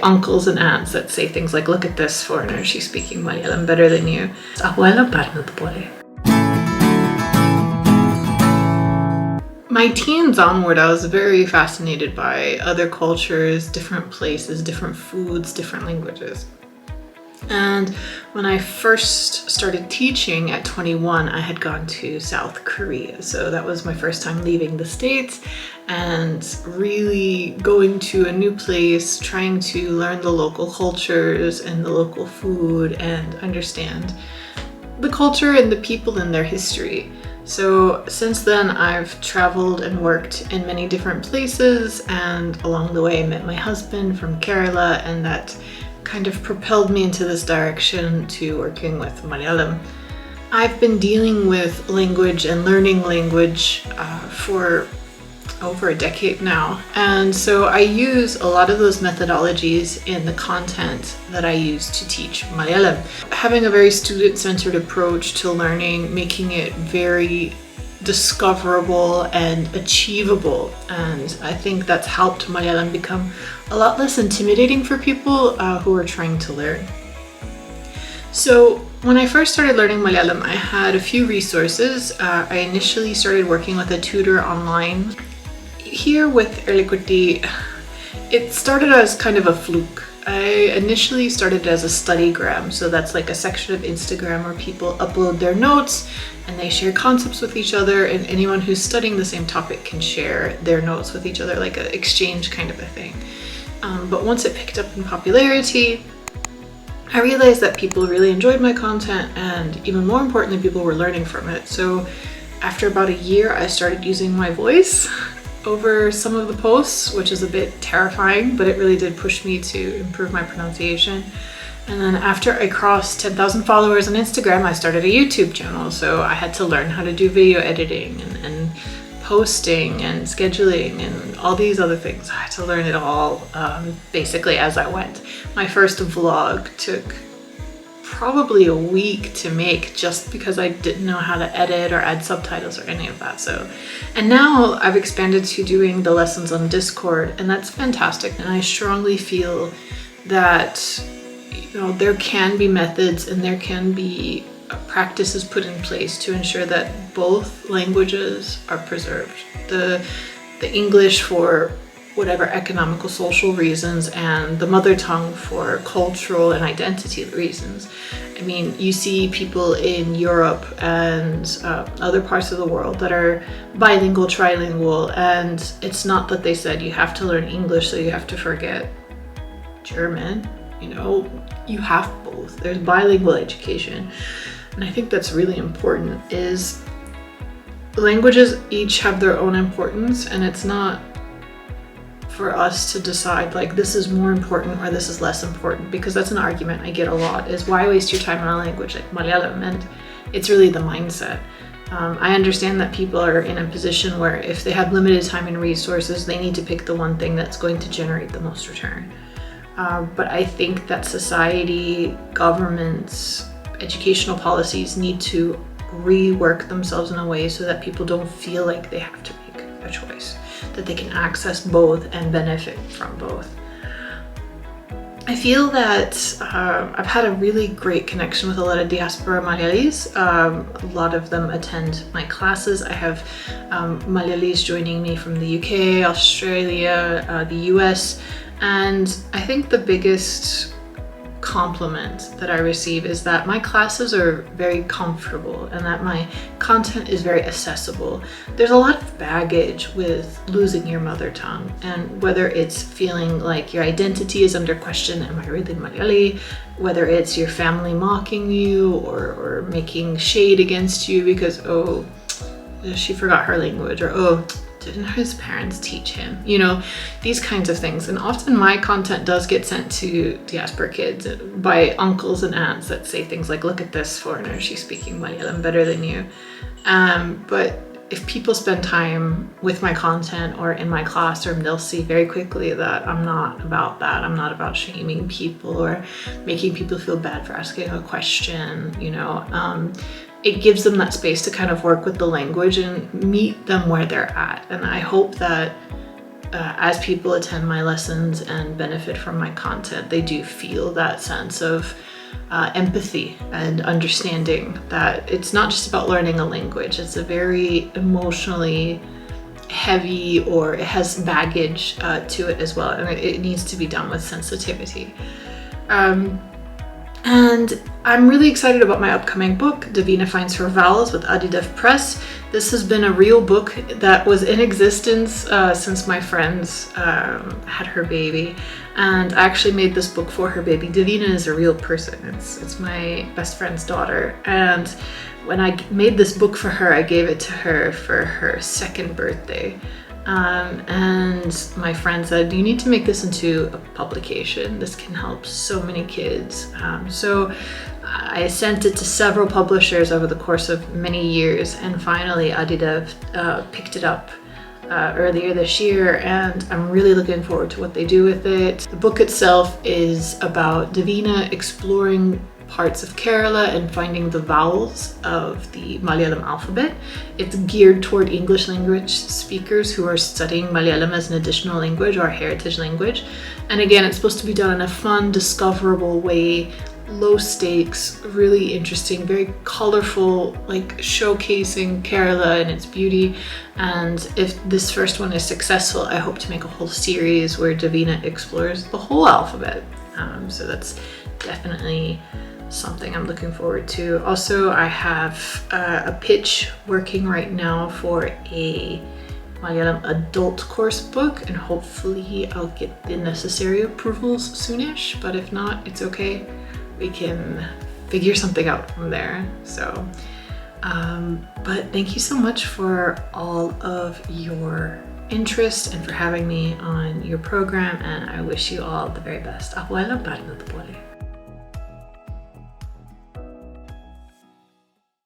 uncles and aunts that say things like, look at this foreigner, she's speaking Malayalam better than you. Abuela parnatpole. My teens onward, I was very fascinated by other cultures, different places, different foods, different languages. And when I first started teaching at 21, I had gone to South Korea. So that was my first time leaving the States and really going to a new place, trying to learn the local cultures and the local food and understand the culture and the people and their history. So since then, I've traveled and worked in many different places, and along the way I met my husband from Kerala, and that kind of propelled me into this direction to working with Malayalam. I've been dealing with language and learning language for over a decade now, and so I use a lot of those methodologies in the content that I use to teach Malayalam. Having a very student-centered approach to learning, making it very discoverable and achievable, and I think that's helped Malayalam become a lot less intimidating for people who are trying to learn. So when I first started learning Malayalam, I had a few resources. I initially started working with a tutor online. Here with Erlikutti, it started as kind of a fluke. I initially started as a studygram, so that's like a section of Instagram where people upload their notes and they share concepts with each other, and anyone who's studying the same topic can share their notes with each other, like an exchange kind of a thing. But once it picked up in popularity, I realized that people really enjoyed my content, and even more importantly, people were learning from it. So after about a year, I started using my voice over some of the posts, which is a bit terrifying, but it really did push me to improve my pronunciation. And then after I crossed 10,000 followers on Instagram, I started a YouTube channel. So I had to learn how to do video editing and posting and scheduling and all these other things. I had to learn it all basically as I went. My first vlog took probably a week to make, just because I didn't know how to edit or add subtitles or any of that. So, and now I've expanded to doing the lessons on Discord, and that's fantastic. And I strongly feel that, you know, there can be methods and there can be practices put in place to ensure that both languages are preserved. The English for whatever economical, social reasons, and the mother tongue for cultural and identity reasons. I mean, you see people in Europe and other parts of the world that are bilingual, trilingual, and it's not that they said you have to learn English so you have to forget German. You know, you have both. There's bilingual education. And I think that's really important. Is languages each have their own importance, and it's not for us to decide like this is more important or this is less important, because that's an argument I get a lot, is why waste your time on a language like Malayalam? And it's really the mindset. I understand that people are in a position where if they have limited time and resources, they need to pick the one thing that's going to generate the most return. But I think that society, governments, educational policies need to rework themselves in a way so that people don't feel like they have to make a choice, that they can access both and benefit from both. I feel that I've had a really great connection with a lot of diaspora Malayalis. A lot of them attend my classes. I have Malayalis joining me from the UK, Australia, the US, and I think the biggest compliment that I receive is that my classes are very comfortable and that my content is very accessible. There's a lot of baggage with losing your mother tongue, and whether it's feeling like your identity is under question, am I really Malayali? Whether it's your family mocking you or making shade against you because, oh, she forgot her language, or oh, didn't his parents teach him? You know, these kinds of things. And often my content does get sent to diaspora kids by uncles and aunts that say things like, look at this foreigner, she's speaking Malayalam better than you. But if people spend time with my content or in my classroom, they'll see very quickly that I'm not about that. I'm not about shaming people or making people feel bad for asking a question, you know. It gives them that space to kind of work with the language and meet them where they're at. And I hope that as people attend my lessons and benefit from my content, they do feel that sense of empathy and understanding that it's not just about learning a language. It's a very emotionally heavy, or it has baggage to it as well, and it needs to be done with sensitivity. And I'm really excited about my upcoming book, Davina Finds Her Vowels, with Adidev Press. This has been a real book that was in existence since my friends had her baby. And I actually made this book for her baby. Davina is a real person. It's my best friend's daughter. And when I made this book for her, I gave it to her for her 2nd birthday. And my friend said, you need to make this into a publication. This can help so many kids. So I sent it to several publishers over the course of many years, and finally Adidev picked it up earlier this year, and I'm really looking forward to what they do with it. The book itself is about Davina exploring parts of Kerala and finding the vowels of the Malayalam alphabet. It's geared toward English language speakers who are studying Malayalam as an additional language or heritage language. And again, it's supposed to be done in a fun, discoverable way, low stakes, really interesting, very colorful, like showcasing Kerala and its beauty. And if this first one is successful, I hope to make a whole series where Davina explores the whole alphabet. So that's definitely something I'm looking forward to. Also, I have a pitch working right now for a Malayalam adult course book, and hopefully I'll get the necessary approvals soonish, but if not, it's okay. We can figure something out from there. So, but thank you so much for all of your interest and for having me on your program, and I wish you all the very best. Ako alam, parang natapole.